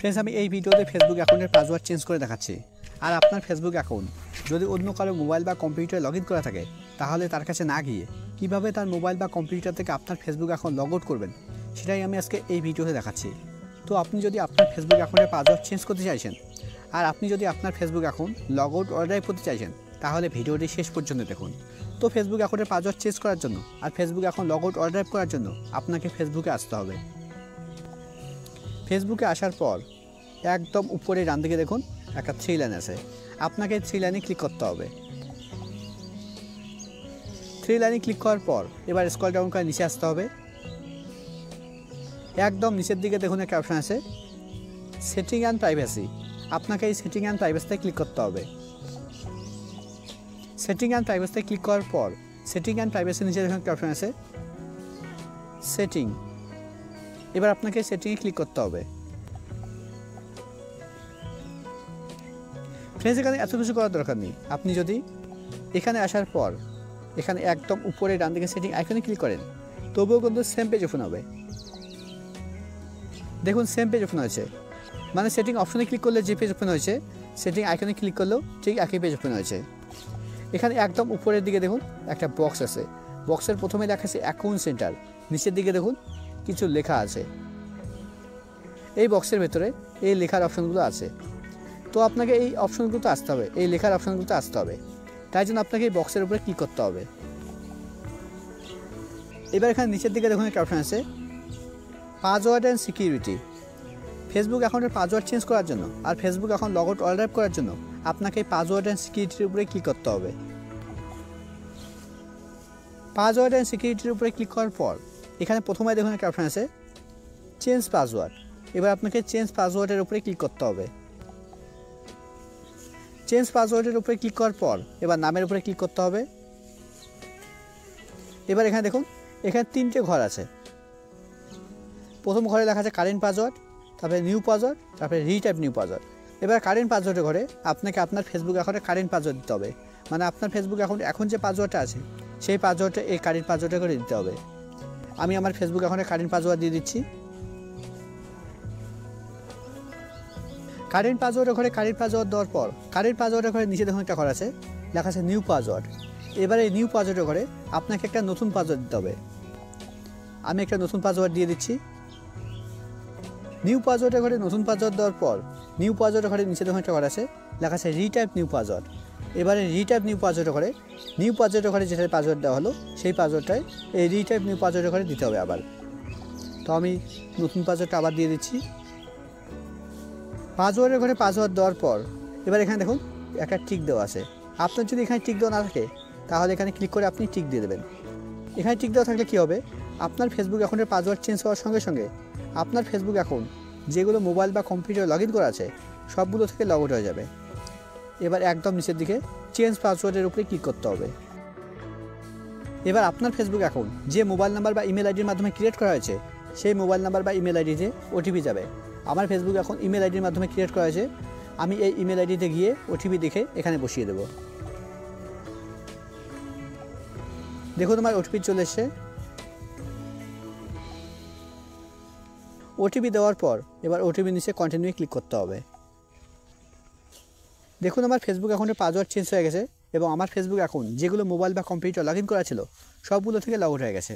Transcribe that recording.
Friends, আমি এই ভিডিওতে ফেসবুক অ্যাকাউন্টের পাসওয়ার্ড চেঞ্জ করে দেখাচ্ছি। আর আপনার ফেসবুক অ্যাকাউন্ট যদি অন্য কারো মোবাইল বা কম্পিউটারে লগ ইন করা থাকে, তাহলে তার কাছে না গিয়ে কীভাবে তার মোবাইল বা কম্পিউটার থেকে আপনার ফেসবুক অ্যাকাউন্ট লগ আউট করবেন, সেটাই আমি আজকে এই ভিডিওতে দেখাচ্ছি। তো আপনি যদি আপনার ফেসবুক অ্যাকাউন্টের পাসওয়ার্ড চেঞ্জ করতে চাইছেন, আর আপনি যদি আপনার Facebook account log out order করতে চাইছেন, তাহলে ভিডিওটি শেষ পর্যন্ত দেখুন। তো ফেসবুক অ্যাকাউন্টের পাসওয়ার্ড চেঞ্জ করার জন্য আর Facebook account log out order করার জন্য আপনাকে ফেসবুকে আসতে হবে। ফেসবুকে আসার পর একদম উপরে ডান দিকে দেখুন একটা 3 লাইন আছে, আপনাকে 3 লাইনে ক্লিক করতে হবে। 3 লাইনে ক্লিক করার পর এবার স্ক্রল ডাউন করে নিচে আসতে হবে। একদম নিচের দিকে দেখুন একটা অপশান আছে সেটিং অ্যান্ড প্রাইভেসি, আপনাকে এই সেটিং অ্যান্ড প্রাইভেসিতে ক্লিক করতে হবে। সেটিং অ্যান্ড প্রাইভেসিতে ক্লিক করার পর সেটিং অ্যান্ড প্রাইভেসির নিচে দেখুন একটা অপশান আছে সেটিং, এবার আপনাকে সেটিংয়ে ক্লিক করতে হবে। ফ্রেন্ডস, এখানে এত কিছু করার দরকার নেই। আপনি যদি এখানে আসার পর এখানে একদম উপরে ডান দিকে সেটিং আইকনে ক্লিক করেন, তবুও কিন্তু সেম পেজ ওপেন হবে। দেখুন সেম পেজ ওপেন হয়েছে, মানে সেটিং অপশনে ক্লিক করলে যে পেজ ওপেন হয়েছে, সেটিং আইকনে ক্লিক করলেও ঠিক একই পেজ ওপেন হয়েছে। এখানে একদম উপরের দিকে দেখুন একটা বক্স আছে, বক্সের প্রথমে লেখা আছে অ্যাকাউন্ট সেন্টার, নিচের দিকে দেখুন কিছু লেখা আছে। এই বক্সের ভেতরে এই লেখার অপশনগুলো আছে, তো আপনাকে এই অপশনগুলোতে আসতে হবে, এই লেখার অপশনগুলোতে আসতে হবে। তাই জন্য আপনাকে এই বক্সের উপরে ক্লিক করতে হবে। এবার এখানে নিচের দিকে দেখুন একটা অপশন আছে পাসওয়ার্ড অ্যান্ড সিকিউরিটি। ফেসবুক অ্যাকাউন্টের পাসওয়ার্ড চেঞ্জ করার জন্য আর Facebook account log out order করার জন্য আপনাকে এই পাসওয়ার্ড অ্যান্ড সিকিউরিটির উপরে ক্লিক করতে হবে। পাসওয়ার্ড অ্যান্ড সিকিউরিটির উপরে ক্লিক করার পর এখানে প্রথমে দেখুন একটা অপশন আছে চেঞ্জ পাসওয়ার্ড, এবার আপনাকে চেঞ্জ পাসওয়ার্ডের উপরে ক্লিক করতে হবে। চেঞ্জ পাসওয়ার্ডের উপরে ক্লিক করার পর এবার নামের উপরে ক্লিক করতে হবে। এবার এখানে দেখুন এখানে 3টে ঘর আছে। প্রথম ঘরে লেখা আছে কারেন্ট পাসওয়ার্ড, তারপরে নিউ পাসওয়ার্ড, তারপরে রিটাইপ নিউ পাসওয়ার্ড। এবার কারেন্ট পাসওয়ার্ডের ঘরে আপনাকে আপনার ফেসবুক অ্যাকাউন্টে কারেন্ট পাসওয়ার্ড দিতে হবে, মানে আপনার ফেসবুক অ্যাকাউন্টে এখন যে পাসওয়ার্ডটা আছে সেই পাসওয়ার্ডটা এই কারেন্ট পাসওয়ার্ডে করে দিতে হবে। আমি আমার ফেসবুক অ্যাকাউন্টে কারেন্ট পাসওয়ার্ড দিয়ে দিচ্ছি। কারেন্ট পাসওয়ার্ডের ঘরে কারেন্ট পাসওয়ার্ড দেওয়ার পর কারেন্ট পাসওয়ার্ডের ঘরে নিচে দেখুন একটা ঘর আছে লেখা আছে নিউ পাসওয়ার্ড। এবারে নিউ পাসওয়ার্ডের ঘরে আপনাকে একটা নতুন পাসওয়ার্ড দিতে হবে। আমি একটা নতুন পাসওয়ার্ড দিয়ে দিচ্ছি। নিউ পাসওয়ার্ডের ঘরে নতুন পাসওয়ার্ড দেওয়ার পর নিউ পাসওয়ার্ডের ঘরে নিচে দেখুন একটা ঘর আছে লেখা আছে রিটাইপ নিউ পাসওয়ার্ড। এবারে রিটাইপ নিউ পাসওয়ার্ডের ঘরে নিউ পাসওয়ার্ডের ঘরে যেটা পাসওয়ার্ড দেওয়া হলো সেই পাসওয়ার্ডটাই এই রিটাইপ নিউ পাসওয়ার্ডের ঘরে দিতে হবে আবার। তো আমি নতুন পাসওয়ার্ডটা আবার দিয়ে দিচ্ছি। পাসওয়ার্ডের ঘরে পাসওয়ার্ড দেওয়ার পর এবার এখানে দেখুন একটা টিক দেওয়া আছে। আপনার যদি এখানে টিক দেওয়া না থাকে তাহলে এখানে ক্লিক করে আপনি টিক দিয়ে দেবেন। এখানে টিক দেওয়া থাকলে কী হবে, আপনার ফেসবুক অ্যাকাউন্টের পাসওয়ার্ড চেঞ্জ হওয়ার সঙ্গে সঙ্গে আপনার ফেসবুক অ্যাকাউন্ট যেগুলো মোবাইল বা কম্পিউটারে লগ ইন করা আছে সবগুলো থেকে লগ আউট হয়ে যাবে। এবার একদম নিচের দিকে চেঞ্জ পাসওয়ার্ডের উপরে ক্লিক করতে হবে। এবার আপনার ফেসবুক অ্যাকাউন্ট যে মোবাইল নাম্বার বা ইমেল আইডির মাধ্যমে ক্রিয়েট করা হয়েছে সেই মোবাইল নাম্বার বা ইমেল আইডিতে ওটিপি যাবে। আমার ফেসবুক অ্যাকাউন্ট ইমেল আইডির মাধ্যমে ক্রিয়েট করা হয়েছে, আমি এই ইমেল আইডিতে গিয়ে ওটিপি দেখে এখানে বসিয়ে দেব। দেখুন আমার ওটিপি চলে এসছে। ওটিপি দেওয়ার পর এবার ওটিপি নিচে কন্টিনিউ ক্লিক করতে হবে। দেখুন আমার ফেসবুক অ্যাকাউন্টের পাসওয়ার্ড চেঞ্জ হয়ে গেছে এবং আমার ফেসবুক অ্যাকাউন্ট যেগুলো মোবাইল বা কম্পিউটার লগ ইন করা ছিল সবগুলো থেকে লগ আউট হয়ে গেছে।